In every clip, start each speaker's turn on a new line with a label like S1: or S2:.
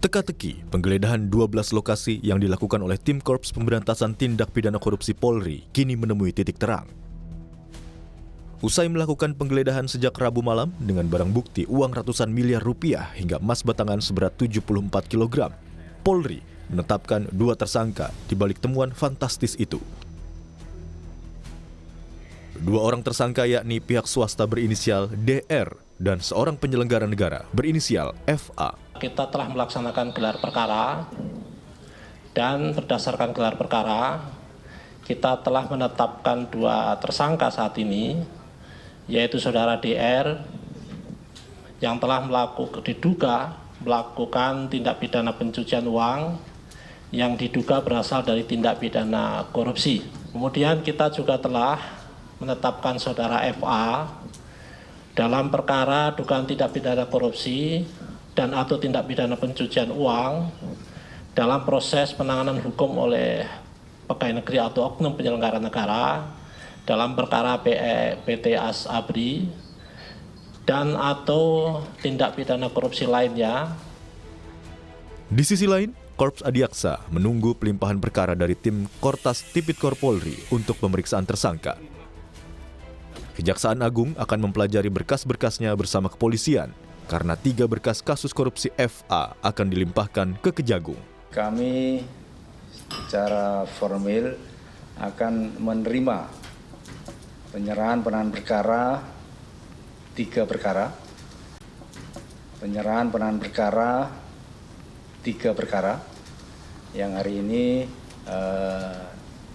S1: Teka-teki penggeledahan 12 lokasi yang dilakukan oleh Tim Korps Pemberantasan Tindak Pidana Korupsi Polri kini menemui titik terang. Usai melakukan penggeledahan sejak Rabu malam dengan barang bukti uang ratusan miliar rupiah hingga emas batangan seberat 74 kg, Polri menetapkan 2 tersangka di balik temuan fantastis itu. 2 orang tersangka yakni pihak swasta berinisial DR dan seorang penyelenggara negara berinisial FA.
S2: Kita telah melaksanakan gelar perkara dan berdasarkan gelar perkara kita telah menetapkan 2 tersangka saat ini, yaitu saudara DR yang telah diduga melakukan tindak pidana pencucian uang yang diduga berasal dari tindak pidana korupsi. Kemudian kita juga telah menetapkan saudara FA dalam perkara dugaan tindak pidana korupsi dan atau tindak pidana pencucian uang dalam proses penanganan hukum oleh pegawai negeri atau oknum penyelenggara negara dalam perkara PT Asabri dan atau tindak pidana korupsi lainnya.
S1: Di sisi lain, Korps Adiaksa menunggu pelimpahan perkara dari tim Kortas Tipikor Polri untuk pemeriksaan tersangka. Kejaksaan Agung akan mempelajari berkas-berkasnya bersama kepolisian karena 3 berkas kasus korupsi FA akan dilimpahkan ke Kejagung.
S3: Kami secara formal akan menerima penyerahan penanganan perkara 3 perkara, penyerahan penanganan perkara 3 perkara yang hari ini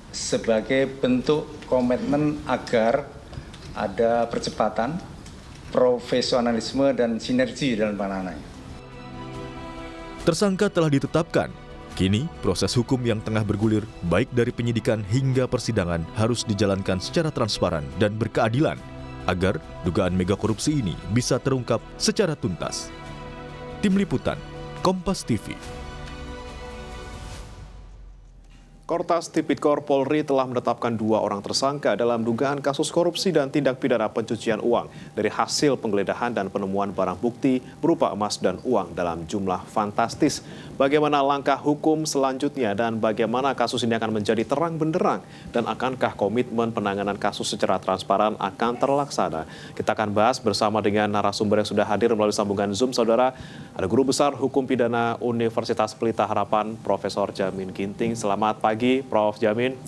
S3: sebagai bentuk komitmen agar ada percepatan, profesionalisme dan sinergi dalam penanganannya.
S1: Tersangka telah ditetapkan. Kini, proses hukum yang tengah bergulir baik dari penyidikan hingga persidangan harus dijalankan secara transparan dan berkeadilan agar dugaan mega korupsi ini bisa terungkap secara tuntas. Tim Liputan, Kompas TV.
S4: Kortas Tipikor Polri telah menetapkan 2 orang tersangka dalam dugaan kasus korupsi dan tindak pidana pencucian uang dari hasil penggeledahan dan penemuan barang bukti berupa emas dan uang dalam jumlah fantastis. Bagaimana langkah hukum selanjutnya dan bagaimana kasus ini akan menjadi terang benderang dan akankah komitmen penanganan kasus secara transparan akan terlaksana? Kita akan bahas bersama dengan narasumber yang sudah hadir melalui sambungan Zoom, saudara. Ada Guru Besar Hukum Pidana Universitas Pelita Harapan, Profesor Jamin Ginting. Selamat pagi, Prof. Jamin.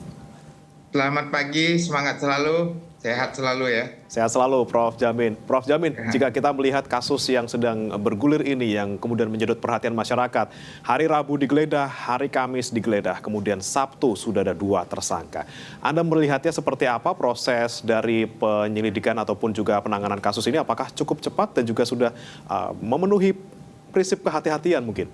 S5: Selamat pagi, semangat selalu, sehat selalu ya.
S4: Sehat selalu, Prof. Jamin. Prof. Jamin, jika kita melihat kasus yang sedang bergulir ini yang kemudian menyedot perhatian masyarakat, hari Rabu digeledah, hari Kamis digeledah, kemudian Sabtu sudah ada 2 tersangka. Anda melihatnya seperti apa proses dari penyelidikan ataupun juga penanganan kasus ini? Apakah cukup cepat dan juga sudah memenuhi prinsip kehati-hatian mungkin?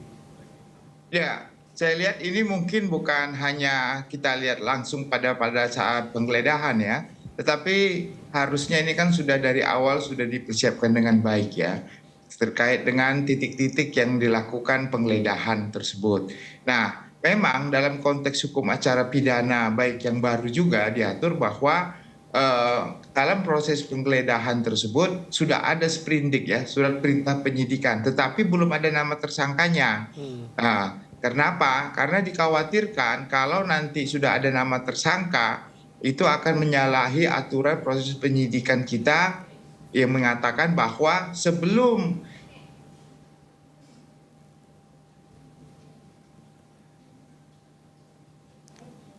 S5: Ya, saya lihat ini mungkin bukan hanya kita lihat langsung pada saat penggeledahan ya, tetapi harusnya ini kan sudah dari awal sudah dipersiapkan dengan baik ya, terkait dengan titik-titik yang dilakukan penggeledahan tersebut. Nah, memang dalam konteks hukum acara pidana baik yang baru juga diatur bahwa dalam proses penggeledahan tersebut sudah ada sprindik ya, surat perintah penyidikan, tetapi belum ada nama tersangkanya. Kenapa? Karena dikhawatirkan kalau nanti sudah ada nama tersangka, itu akan menyalahi aturan proses penyidikan kita yang mengatakan bahwa sebelum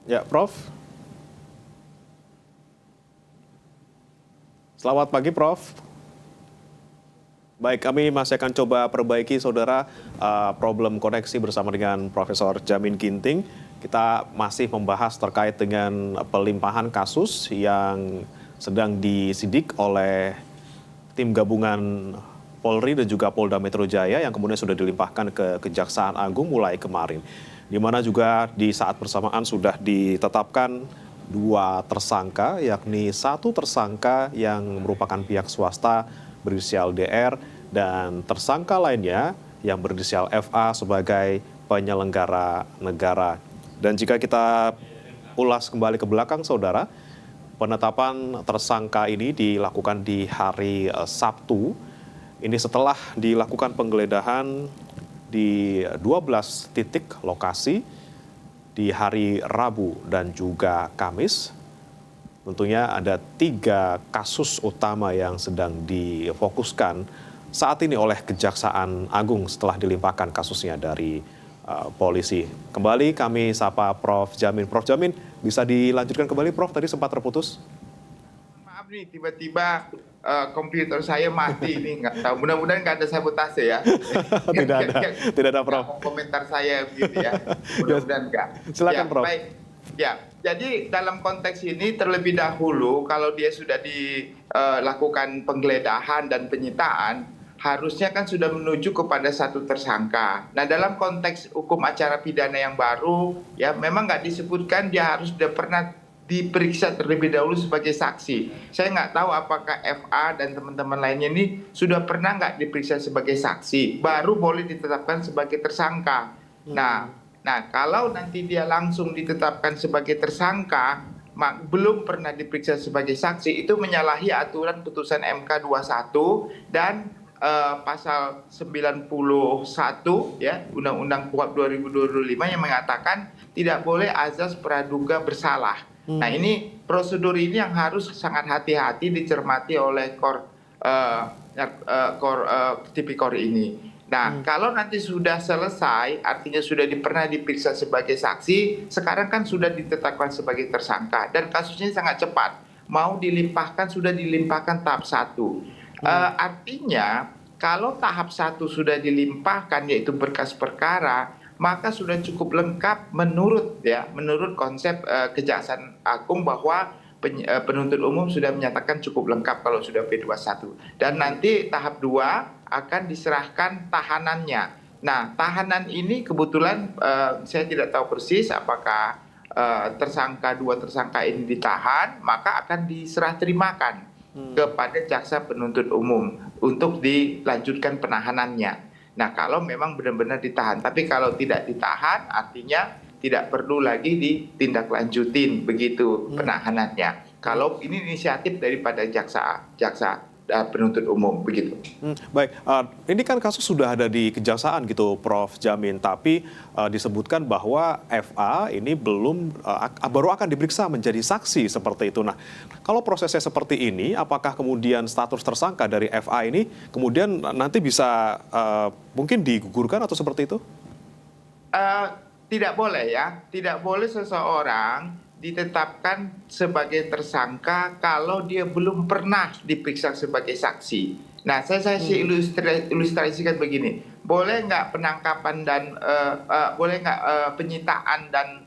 S4: Ya, Prof. Selamat pagi, Prof. Baik, kami masih akan coba perbaiki, saudara, problem koneksi bersama dengan Profesor Jamin Ginting. Kita masih membahas terkait dengan pelimpahan kasus yang sedang disidik oleh tim gabungan Polri dan juga Polda Metro Jaya yang kemudian sudah dilimpahkan ke Kejaksaan Agung mulai kemarin. Di mana juga di saat bersamaan sudah ditetapkan 2 tersangka, yakni 1 tersangka yang merupakan pihak swasta berinisial DR dan tersangka lainnya yang berinisial FA sebagai penyelenggara negara. Dan jika kita ulas kembali ke belakang, saudara, penetapan tersangka ini dilakukan di hari Sabtu. Ini setelah dilakukan penggeledahan di 12 titik lokasi di hari Rabu dan juga Kamis. Tentunya ada 3 kasus utama yang sedang difokuskan saat ini oleh Kejaksaan Agung setelah dilimpahkan kasusnya dari polisi. Kembali kami sapa Prof. Jamin. Prof. Jamin, bisa dilanjutkan kembali Prof, tadi sempat terputus.
S5: Maaf nih, tiba-tiba komputer saya mati nih, nggak tahu. Mudah-mudahan nggak ada sabotase ya.
S4: Tidak ada Prof.
S5: Komentar saya begitu ya. Mudah-mudahan nggak.
S4: Silakan
S5: Ya,
S4: Prof.
S5: baik. Ya, jadi dalam konteks ini terlebih dahulu kalau dia sudah dilakukan penggeledahan dan penyitaan, harusnya kan sudah menuju kepada satu tersangka. Nah, dalam konteks hukum acara pidana yang baru, ya memang nggak disebutkan dia harus sudah pernah diperiksa terlebih dahulu sebagai saksi. Saya nggak tahu apakah FA dan teman-teman lainnya ini sudah pernah nggak diperiksa sebagai saksi, baru boleh ditetapkan sebagai tersangka. Nah, kalau nanti dia langsung ditetapkan sebagai tersangka, belum pernah diperiksa sebagai saksi, itu menyalahi aturan putusan MK 21 dan pasal 91 ya Undang-Undang KUHP 2025 yang mengatakan tidak boleh azas praduga bersalah. Nah, ini prosedur ini yang harus sangat hati-hati dicermati oleh Tipikor ini. Nah, kalau nanti sudah selesai, artinya sudah pernah diperiksa sebagai saksi, sekarang kan sudah ditetapkan sebagai tersangka dan kasusnya sangat cepat. Mau dilimpahkan, sudah dilimpahkan tahap 1. Artinya kalau tahap 1 sudah dilimpahkan yaitu berkas perkara, maka sudah cukup lengkap menurut konsep Kejaksaan Agung bahwa penuntut umum sudah menyatakan cukup lengkap kalau sudah P21. Dan nanti tahap 2 akan diserahkan tahanannya. Nah, tahanan ini kebetulan saya tidak tahu persis apakah dua tersangka ini ditahan, maka akan diserah terimakan kepada jaksa penuntut umum untuk dilanjutkan penahanannya. Nah, kalau memang benar-benar ditahan, tapi kalau tidak ditahan artinya tidak perlu lagi ditindaklanjutin begitu penahanannya. Kalau ini inisiatif daripada jaksa penuntut umum begitu.
S4: Baik, ini kan kasus sudah ada di kejaksaan gitu, Prof. Jamin, tapi disebutkan bahwa FA ini baru akan diperiksa menjadi saksi seperti itu. Nah, kalau prosesnya seperti ini, apakah kemudian status tersangka dari FA ini kemudian nanti bisa mungkin digugurkan atau seperti itu?
S5: Tidak boleh ya, tidak boleh seseorang ditetapkan sebagai tersangka kalau dia belum pernah diperiksa sebagai saksi. Nah, saya ilustrasikan begini, boleh nggak penangkapan dan boleh nggak penyitaan dan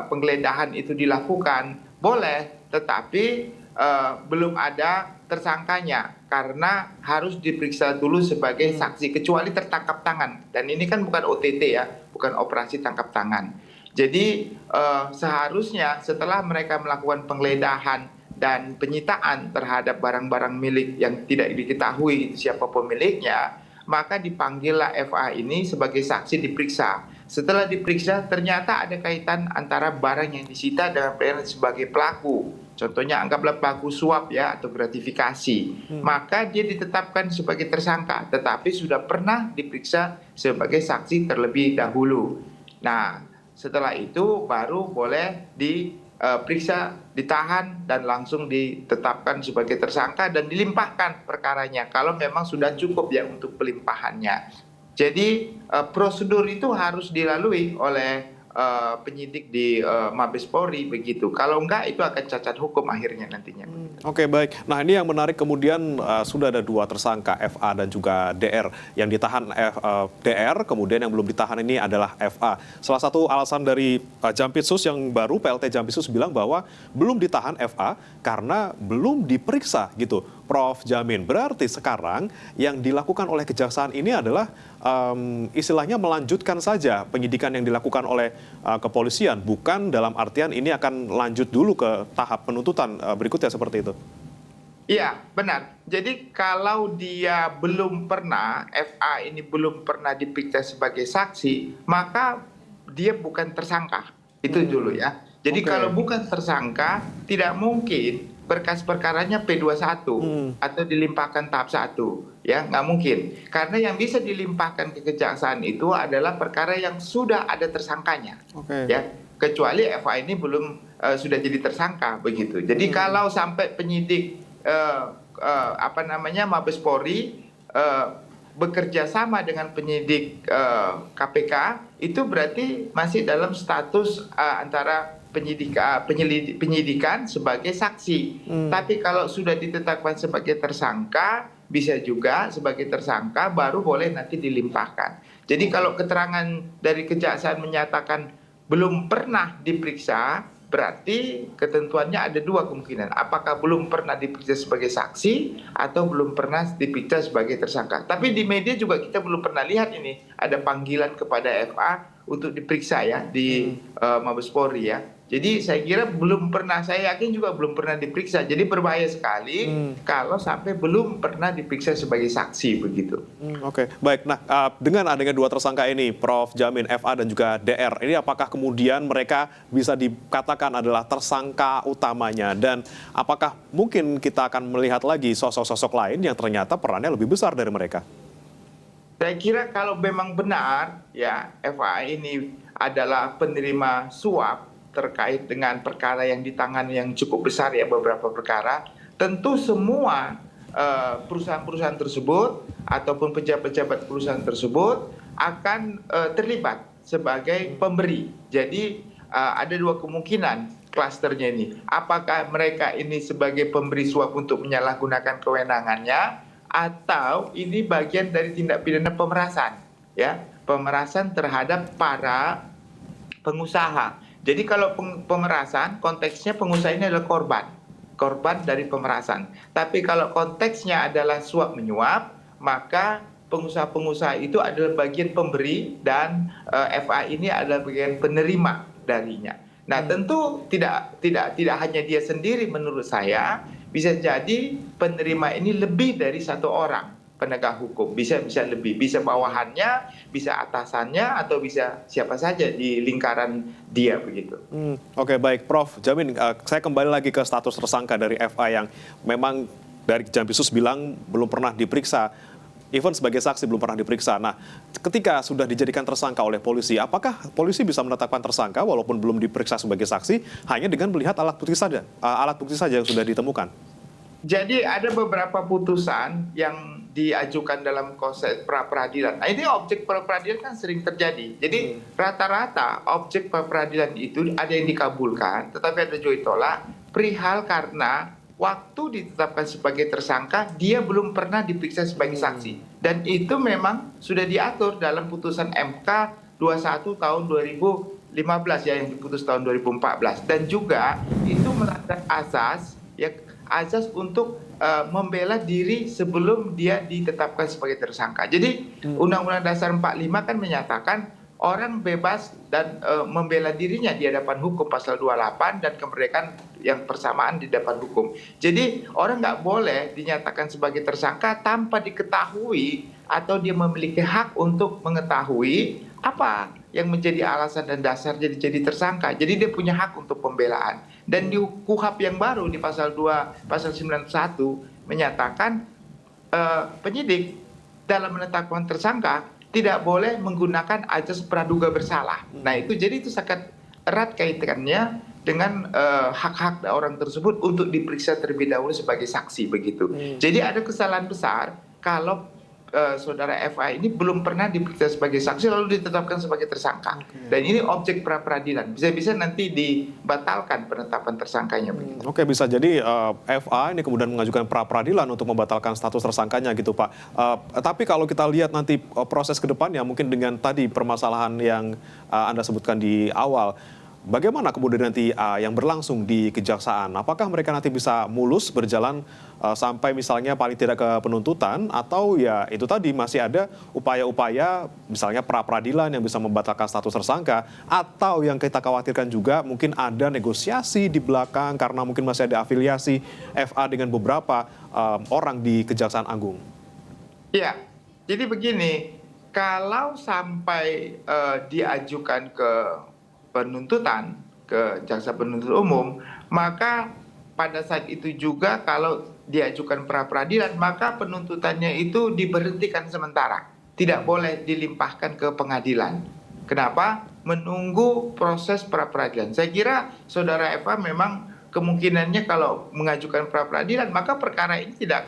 S5: penggeledahan itu dilakukan? Boleh, tetapi belum ada tersangkanya karena harus diperiksa dulu sebagai saksi kecuali tertangkap tangan. Dan ini kan bukan OTT ya, bukan operasi tangkap tangan. Jadi seharusnya setelah mereka melakukan penggeledahan dan penyitaan terhadap barang-barang milik yang tidak diketahui siapa pemiliknya, maka dipanggillah FA ini sebagai saksi diperiksa. Setelah diperiksa ternyata ada kaitan antara barang yang disita dengan pelayanan sebagai pelaku. Contohnya anggaplah pelaku suap ya atau gratifikasi. Maka dia ditetapkan sebagai tersangka tetapi sudah pernah diperiksa sebagai saksi terlebih dahulu. Nah, setelah itu baru boleh diperiksa, ditahan dan langsung ditetapkan sebagai tersangka dan dilimpahkan perkaranya kalau memang sudah cukup ya untuk pelimpahannya. Jadi prosedur itu harus dilalui oleh penyidik di Mabes Polri begitu. Kalau enggak itu akan cacat hukum akhirnya nantinya.
S4: Oke, baik. Nah, ini yang menarik kemudian sudah ada 2 tersangka FA dan juga DR. Yang ditahan DR, kemudian yang belum ditahan ini adalah FA. Salah satu alasan dari Jampitsus yang baru, PLT Jampitsus bilang bahwa belum ditahan FA karena belum diperiksa gitu. Prof. Jamin, berarti sekarang yang dilakukan oleh kejaksaan ini adalah istilahnya melanjutkan saja penyidikan yang dilakukan oleh kepolisian, bukan dalam artian ini akan lanjut dulu ke tahap penuntutan berikutnya seperti itu.
S5: Iya, benar. Jadi kalau dia belum pernah, FA ini belum pernah diperiksa sebagai saksi, maka dia bukan tersangka. Itu dulu ya. Jadi kalau bukan tersangka, tidak mungkin berkas perkaranya P21 atau dilimpahkan tahap 1 ya nggak mungkin. Karena yang bisa dilimpahkan ke kejaksaan itu adalah perkara yang sudah ada tersangkanya, ya. Kecuali FA ini belum sudah jadi tersangka begitu. Jadi kalau sampai penyidik Mabes Polri bekerja sama dengan penyidik KPK, itu berarti masih dalam status antara penyidikan sebagai saksi. Tapi kalau sudah ditetapkan sebagai tersangka, bisa juga sebagai tersangka baru boleh nanti dilimpahkan. Jadi kalau keterangan dari kejaksaan menyatakan belum pernah diperiksa, berarti ketentuannya ada dua kemungkinan. Apakah belum pernah diperiksa sebagai saksi atau belum pernah diperiksa sebagai tersangka. Tapi di media juga kita belum pernah lihat ini ada panggilan kepada FA untuk diperiksa ya di Mabes Polri ya. Jadi saya kira belum pernah, saya yakin juga belum pernah diperiksa. Jadi berbahaya sekali kalau sampai belum pernah diperiksa sebagai saksi begitu.
S4: Oke, baik. Nah, dengan adanya dua tersangka ini, Prof. Jamin, FA dan juga DR, ini apakah kemudian mereka bisa dikatakan adalah tersangka utamanya? Dan apakah mungkin kita akan melihat lagi sosok-sosok lain yang ternyata perannya lebih besar dari mereka?
S5: Saya kira kalau memang benar ya FA ini adalah penerima suap terkait dengan perkara yang ditangani yang cukup besar ya, beberapa perkara, tentu semua perusahaan-perusahaan tersebut ataupun pejabat-pejabat perusahaan tersebut akan terlibat sebagai pemberi. Jadi ada dua kemungkinan klasternya ini. Apakah mereka ini sebagai pemberi suap untuk menyalahgunakan kewenangannya, atau ini bagian dari tindak pidana pemerasan, ya, pemerasan terhadap para pengusaha. Jadi kalau pemerasan, konteksnya pengusaha ini adalah korban dari pemerasan. Tapi kalau konteksnya adalah suap menyuap, maka pengusaha-pengusaha itu adalah bagian pemberi dan FA ini adalah bagian penerima darinya. Nah, tentu tidak hanya dia sendiri menurut saya, bisa jadi penerima ini lebih dari satu orang penegak hukum, bisa lebih, bisa bawahannya, bisa atasannya, atau bisa siapa saja di lingkaran dia begitu.
S4: Oke, baik, Prof. Jamin, saya kembali lagi ke status tersangka dari FA yang memang dari Jampisus bilang belum pernah diperiksa, even sebagai saksi belum pernah diperiksa. Nah, ketika sudah dijadikan tersangka oleh polisi, apakah polisi bisa menetapkan tersangka walaupun belum diperiksa sebagai saksi hanya dengan melihat alat bukti saja yang sudah ditemukan?
S5: Jadi ada beberapa putusan yang diajukan dalam konsep pra-peradilan. Nah, ini objek pra-peradilan kan sering terjadi. Jadi rata-rata objek pra-peradilan itu ada yang dikabulkan, tetapi ada juga ditolak perihal karena waktu ditetapkan sebagai tersangka, dia belum pernah diperiksa sebagai saksi. Dan itu memang sudah diatur dalam putusan MK 21 tahun 2015 ya, yang diputus tahun 2014. Dan juga itu melanggar asas untuk membela diri sebelum dia ditetapkan sebagai tersangka. Jadi Undang-Undang Dasar 45 kan menyatakan orang bebas dan membela dirinya di hadapan hukum, pasal 28, dan kemerdekaan yang persamaan di hadapan hukum. Jadi orang nggak boleh dinyatakan sebagai tersangka tanpa diketahui atau dia memiliki hak untuk mengetahui apa yang menjadi alasan dan dasar jadi tersangka. Jadi dia punya hak untuk pembelaan. Dan di KUHP yang baru di pasal 2, pasal 91 menyatakan penyidik dalam menetapkan tersangka tidak boleh menggunakan azas praduga bersalah. Nah, itu jadi itu sangat erat kaitannya dengan hak-hak orang tersebut untuk diperiksa terlebih dahulu sebagai saksi begitu. Jadi ada kesalahan besar kalau saudara FA ini belum pernah diperiksa sebagai saksi lalu ditetapkan sebagai tersangka. Dan ini objek pra-peradilan. Bisa-bisa nanti dibatalkan penetapan tersangkanya.
S4: Oke, bisa jadi FA ini kemudian mengajukan pra-peradilan untuk membatalkan status tersangkanya gitu, Pak. Tapi kalau kita lihat nanti proses ke depannya mungkin dengan tadi permasalahan yang Anda sebutkan di awal, bagaimana kemudian nanti yang berlangsung di kejaksaan? Apakah mereka nanti bisa mulus berjalan sampai misalnya paling tidak ke penuntutan, atau ya itu tadi masih ada upaya-upaya misalnya pra-peradilan yang bisa membatalkan status tersangka, atau yang kita khawatirkan juga mungkin ada negosiasi di belakang karena mungkin masih ada afiliasi FA dengan beberapa orang di Kejaksaan Agung?
S5: Ya, jadi begini, kalau sampai diajukan ke penuntutan, ke jaksa penuntut umum, maka pada saat itu juga kalau diajukan pra peradilan, maka penuntutannya itu diberhentikan sementara. Tidak boleh dilimpahkan ke pengadilan. Kenapa? Menunggu proses pra peradilan. Saya kira saudara Eva memang kemungkinannya kalau mengajukan pra peradilan, maka perkara ini tidak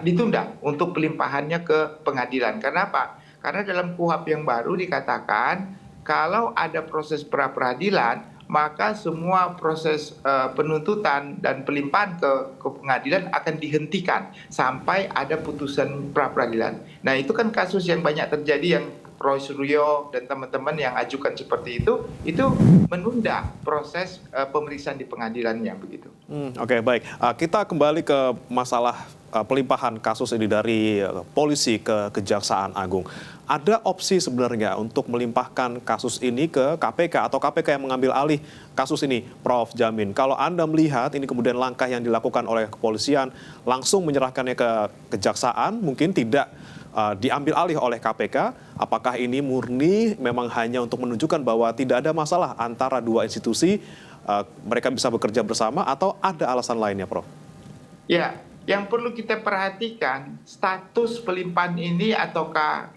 S5: ditunda untuk pelimpahannya ke pengadilan. Kenapa? Karena dalam KUHP yang baru dikatakan kalau ada proses pra peradilan, maka semua proses penuntutan dan pelimpahan ke pengadilan akan dihentikan sampai ada putusan pra peradilan. Nah, itu kan kasus yang banyak terjadi, yang Roy Suryo dan teman-teman yang ajukan seperti itu menunda proses pemeriksaan di pengadilannya begitu.
S4: Oke, baik. Kita kembali ke masalah pelimpahan kasus ini dari polisi ke Kejaksaan Agung. Ada opsi sebenarnya untuk melimpahkan kasus ini ke KPK atau KPK yang mengambil alih kasus ini, Prof. Jamin. Kalau Anda melihat ini kemudian langkah yang dilakukan oleh kepolisian langsung menyerahkannya ke Kejaksaan, mungkin tidak diambil alih oleh KPK, apakah ini murni memang hanya untuk menunjukkan bahwa tidak ada masalah antara dua institusi, mereka bisa bekerja bersama, atau ada alasan lainnya, Prof?
S5: Ya, yang perlu kita perhatikan, status pelimpahan ini ataukah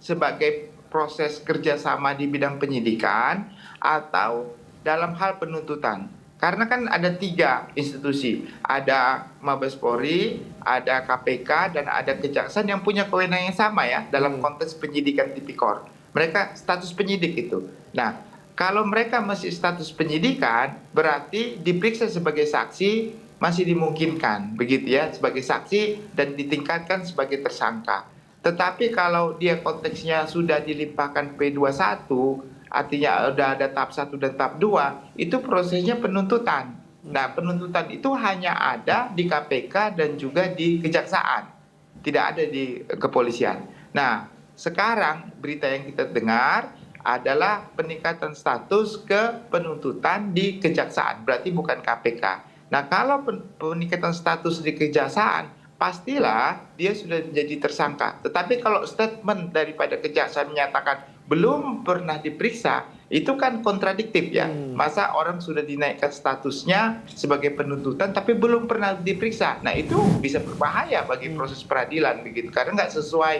S5: sebagai proses kerjasama di bidang penyidikan atau dalam hal penuntutan. Karena kan ada 3 institusi, ada Mabes Polri, ada KPK, dan ada Kejaksaan yang punya kewenangan yang sama ya dalam konteks penyidikan tipikor. Mereka status penyidik itu. Nah, kalau mereka masih status penyidikan, berarti diperiksa sebagai saksi masih dimungkinkan, begitu ya, sebagai saksi dan ditingkatkan sebagai tersangka. Tetapi kalau dia konteksnya sudah dilimpahkan P21, artinya sudah ada tahap 1 dan tahap 2, itu prosesnya penuntutan. Nah, penuntutan itu hanya ada di KPK dan juga di Kejaksaan, tidak ada di kepolisian. Nah, sekarang berita yang kita dengar adalah peningkatan status ke penuntutan di Kejaksaan, berarti bukan KPK. Nah, kalau peningkatan status di Kejaksaan, pastilah dia sudah menjadi tersangka. Tetapi kalau statement daripada Kejaksaan menyatakan belum pernah diperiksa, itu kan kontradiktif ya. Masa orang sudah dinaikkan statusnya sebagai penuntutan tapi belum pernah diperiksa. Nah, itu bisa berbahaya bagi proses peradilan begitu, karena nggak sesuai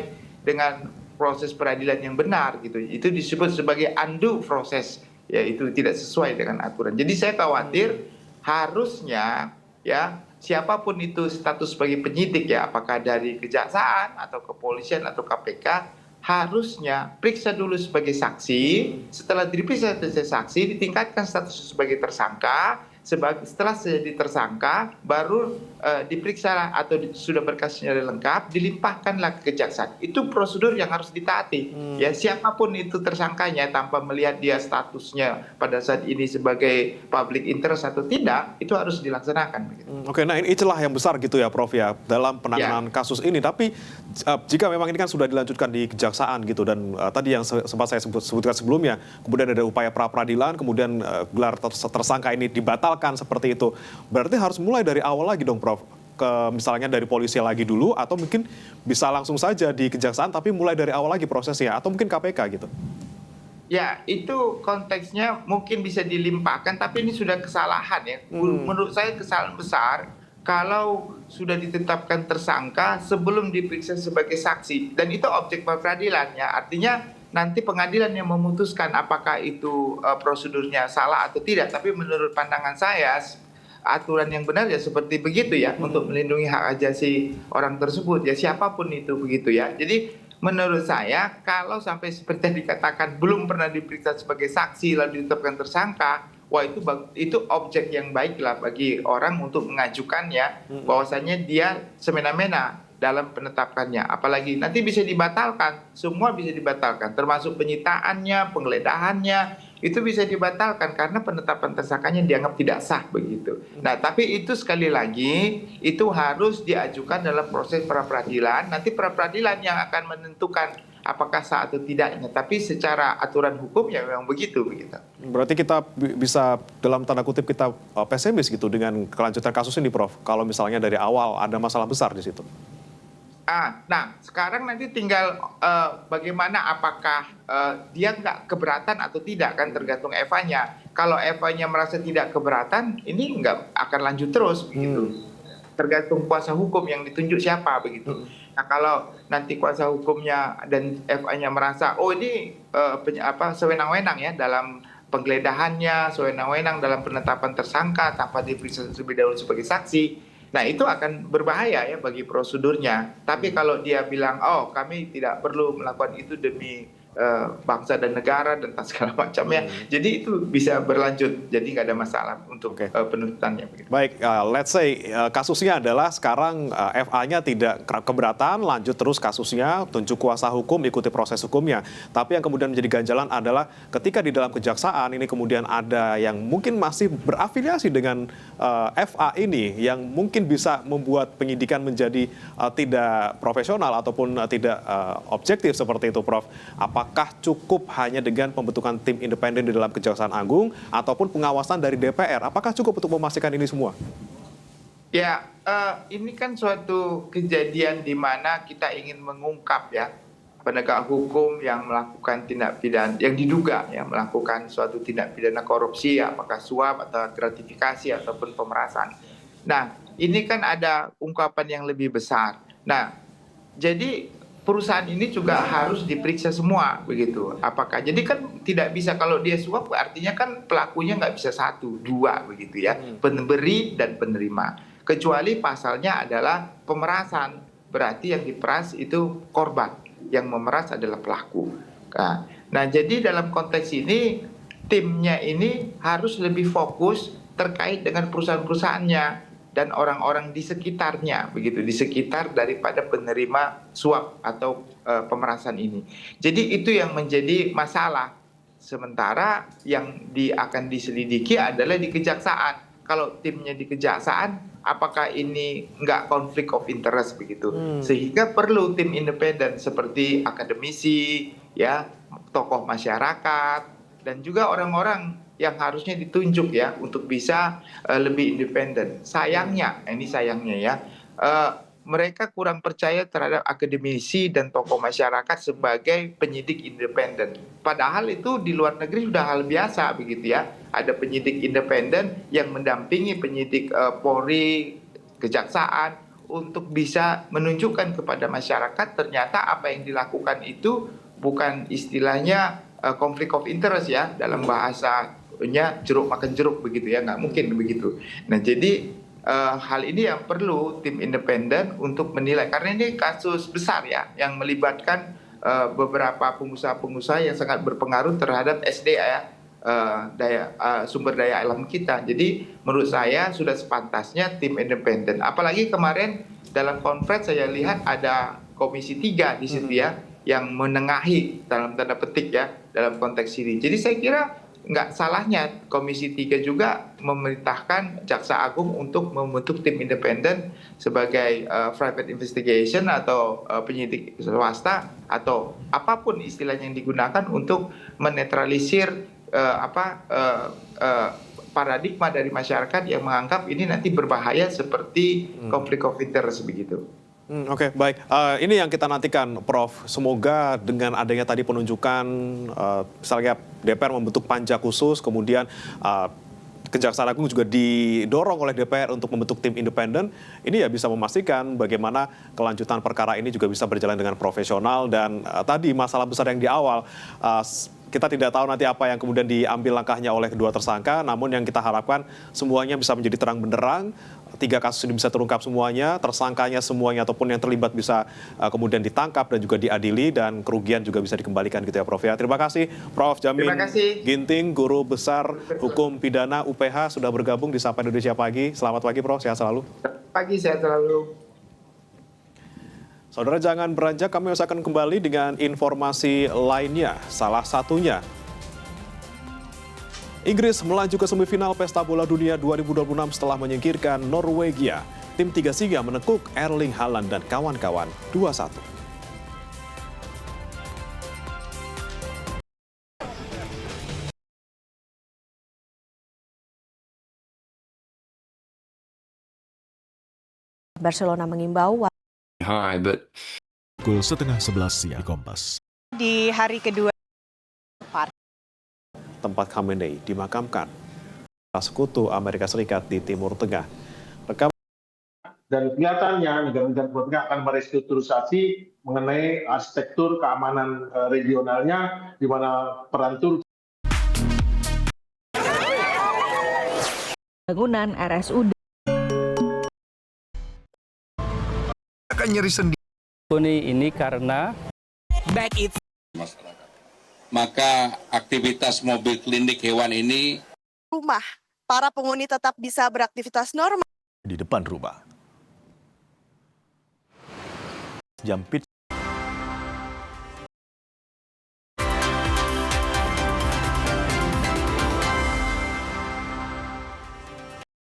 S5: dengan proses peradilan yang benar gitu. Itu disebut sebagai undue proses, ya, itu tidak sesuai dengan aturan. Jadi saya khawatir harusnya ya siapapun itu status sebagai penyidik ya, apakah dari Kejaksaan atau kepolisian atau KPK, harusnya periksa dulu sebagai saksi. Setelah diperiksa sebagai saksi, ditingkatkan status sebagai tersangka. Setelah jadi tersangka, baru diperiksa atau sudah berkasnya lengkap, dilimpahkanlah ke Kejaksaan. Itu prosedur yang harus ditaati. Ya, siapapun itu tersangkanya, tanpa melihat dia statusnya pada saat ini sebagai public interest atau tidak, itu harus dilaksanakan.
S4: Oke, nah ini celah yang besar gitu ya, Prof, ya, dalam penanganan kasus ini. Tapi jika memang ini kan sudah dilanjutkan di Kejaksaan gitu, dan tadi yang sempat saya sebutkan sebelumnya, kemudian ada upaya pra-peradilan, kemudian gelar tersangka ini dibatalkan seperti itu. Berarti harus mulai dari awal lagi dong, Prof. Misalnya dari polisi lagi dulu, atau mungkin bisa langsung saja di Kejaksaan tapi mulai dari awal lagi prosesnya, atau mungkin KPK gitu.
S5: Ya, itu konteksnya mungkin bisa dilimpahkan, tapi ini sudah kesalahan ya. Menurut saya kesalahan besar kalau sudah ditetapkan tersangka sebelum diperiksa sebagai saksi, dan itu objek peradilan ya. Artinya nanti pengadilan yang memutuskan apakah itu prosedurnya salah atau tidak. Tapi menurut pandangan saya, aturan yang benar ya seperti begitu ya, untuk melindungi hak asasi orang tersebut ya, siapapun itu begitu ya. Jadi menurut saya kalau sampai seperti yang dikatakan belum pernah diperiksa sebagai saksi lalu ditetapkan tersangka, wah itu objek yang baik lah bagi orang untuk mengajukannya, bahwasanya dia semena-mena dalam penetapannya. Apalagi nanti bisa dibatalkan, semua bisa dibatalkan, termasuk penyitaannya, penggeledahannya, itu bisa dibatalkan karena penetapan tersangkanya dianggap tidak sah begitu. Nah, tapi itu sekali lagi itu harus diajukan dalam proses pra-peradilan. Nanti pra-peradilan yang akan menentukan apakah sah atau tidaknya. Tapi secara aturan hukum ya memang begitu.
S4: Berarti kita bisa dalam tanda kutip kita pesimis gitu dengan kelanjutan kasus ini, Prof. Kalau misalnya dari awal ada masalah besar di situ.
S5: Nah, sekarang nanti tinggal bagaimana, apakah dia nggak keberatan atau tidak, kan tergantung Eva-nya. Kalau Eva-nya merasa tidak keberatan, ini nggak akan lanjut terus begitu. tergantung kuasa hukum yang ditunjuk siapa begitu. Nah kalau nanti kuasa hukumnya dan FA-nya merasa oh ini sewenang-wenang ya dalam penggeledahannya, sewenang-wenang dalam penetapan tersangka tanpa diperiksa terlebih dahulu sebagai saksi, nah itu akan berbahaya ya bagi prosedurnya. Tapi kalau dia bilang oh kami tidak perlu melakukan itu demi bangsa dan negara dan segala macamnya. Jadi itu bisa berlanjut. Jadi nggak ada masalah untuk penuntutannya. Begitu.
S4: Baik, let's say kasusnya adalah sekarang FA-nya tidak keberatan, lanjut terus kasusnya, tunjuk kuasa hukum, ikuti proses hukumnya. Tapi yang kemudian menjadi ganjalan adalah ketika di dalam kejaksaan ini kemudian ada yang mungkin masih berafiliasi dengan FA ini, yang mungkin bisa membuat penyidikan menjadi tidak profesional ataupun tidak objektif seperti itu, Prof. Apakah cukup hanya dengan pembentukan tim independen di dalam Kejaksaan Agung ataupun pengawasan dari DPR? Apakah cukup untuk memastikan ini semua?
S5: Ya, ini kan suatu kejadian di mana kita ingin mengungkap ya penegak hukum yang melakukan tindak pidana, yang diduga ya melakukan suatu tindak pidana korupsi, apakah suap atau gratifikasi ataupun pemerasan. Nah, ini kan ada ungkapan yang lebih besar. Nah, jadi perusahaan ini juga harus diperiksa semua begitu. Apakah jadi kan tidak bisa kalau dia suap artinya kan pelakunya nggak bisa 1, 2 begitu ya, pemberi dan penerima. Kecuali pasalnya adalah pemerasan, berarti yang diperas itu korban, yang memeras adalah pelaku. Nah jadi dalam konteks ini timnya ini harus lebih fokus terkait dengan perusahaan-perusahaannya dan orang-orang di sekitarnya, begitu, di sekitar daripada penerima suap atau pemerasan ini. Jadi itu yang menjadi masalah. Sementara yang akan diselidiki adalah di kejaksaan. Kalau timnya di kejaksaan, apakah ini nggak konflik of interest begitu? Sehingga perlu tim independen seperti akademisi, ya, tokoh masyarakat, dan juga orang-orang yang harusnya ditunjuk ya untuk bisa lebih independen. Sayangnya, ini sayangnya ya, mereka kurang percaya terhadap akademisi dan tokoh masyarakat sebagai penyidik independen. Padahal itu di luar negeri sudah hal biasa begitu ya. Ada penyidik independen yang mendampingi penyidik Polri, kejaksaan untuk bisa menunjukkan kepada masyarakat ternyata apa yang dilakukan itu bukan istilahnya konflik of interest ya dalam bahasa jeruk makan jeruk begitu ya, nggak mungkin begitu. Nah jadi hal ini yang perlu tim independen untuk menilai karena ini kasus besar ya yang melibatkan beberapa pengusaha-pengusaha yang sangat berpengaruh terhadap SDA ya, sumber daya alam kita. Jadi menurut saya sudah sepantasnya tim independen. Apalagi kemarin dalam konferensi saya lihat ada Komisi 3 di situ ya yang menengahi dalam tanda petik ya dalam konteks ini. Jadi saya kira nggak salahnya Komisi 3 juga memerintahkan Jaksa Agung untuk membentuk tim independen sebagai private investigation atau penyidik swasta atau apapun istilahnya yang digunakan untuk menetralisir paradigma dari masyarakat yang menganggap ini nanti berbahaya seperti konflik of interest begitu.
S4: Oke, baik. Ini yang kita nantikan, Prof. Semoga dengan adanya tadi penunjukan, misalnya DPR membentuk panja khusus, kemudian Kejaksaan Agung juga didorong oleh DPR untuk membentuk tim independen, ini ya bisa memastikan bagaimana kelanjutan perkara ini juga bisa berjalan dengan profesional. Dan tadi masalah besar yang di awal, kita tidak tahu nanti apa yang kemudian diambil langkahnya oleh kedua tersangka, namun yang kita harapkan semuanya bisa menjadi terang benderang, 3 kasus ini bisa terungkap semuanya, tersangkanya semuanya ataupun yang terlibat bisa kemudian ditangkap dan juga diadili, dan kerugian juga bisa dikembalikan gitu ya, Prof. Ya. Terima kasih, Prof. Jamin Ginting, Guru Besar Hukum Pidana UPH sudah bergabung di Sapa Indonesia Pagi. Selamat pagi, Prof. Sehat selalu.
S5: Pagi, sehat selalu.
S4: Saudara jangan beranjak, kami akan kembali dengan informasi lainnya. Salah satunya, Inggris melaju ke semifinal Pesta Bola Dunia 2026 setelah menyingkirkan Norwegia. Tim 3 Singa menekuk Erling Haaland dan kawan-kawan 2-1.
S6: Barcelona mengimbau
S1: Pukul 10:30 siang di Kompas.
S6: di hari kedua
S4: Tempat Khamenei dimakamkan. Sekutu Amerika Serikat di Timur Tengah. Rekam
S7: Dan kelihatannya negara-negara berikutnya akan merestrukturisasi mengenai arsitektur keamanan regionalnya, di mana peran Turki
S8: bangunan RSUD
S9: akan nyeri sendi.
S10: Ini karena
S11: masyarakat. Maka aktivitas mobil klinik hewan ini
S12: rumah, para penghuni tetap bisa beraktivitas normal
S1: Di depan rumah. Jampit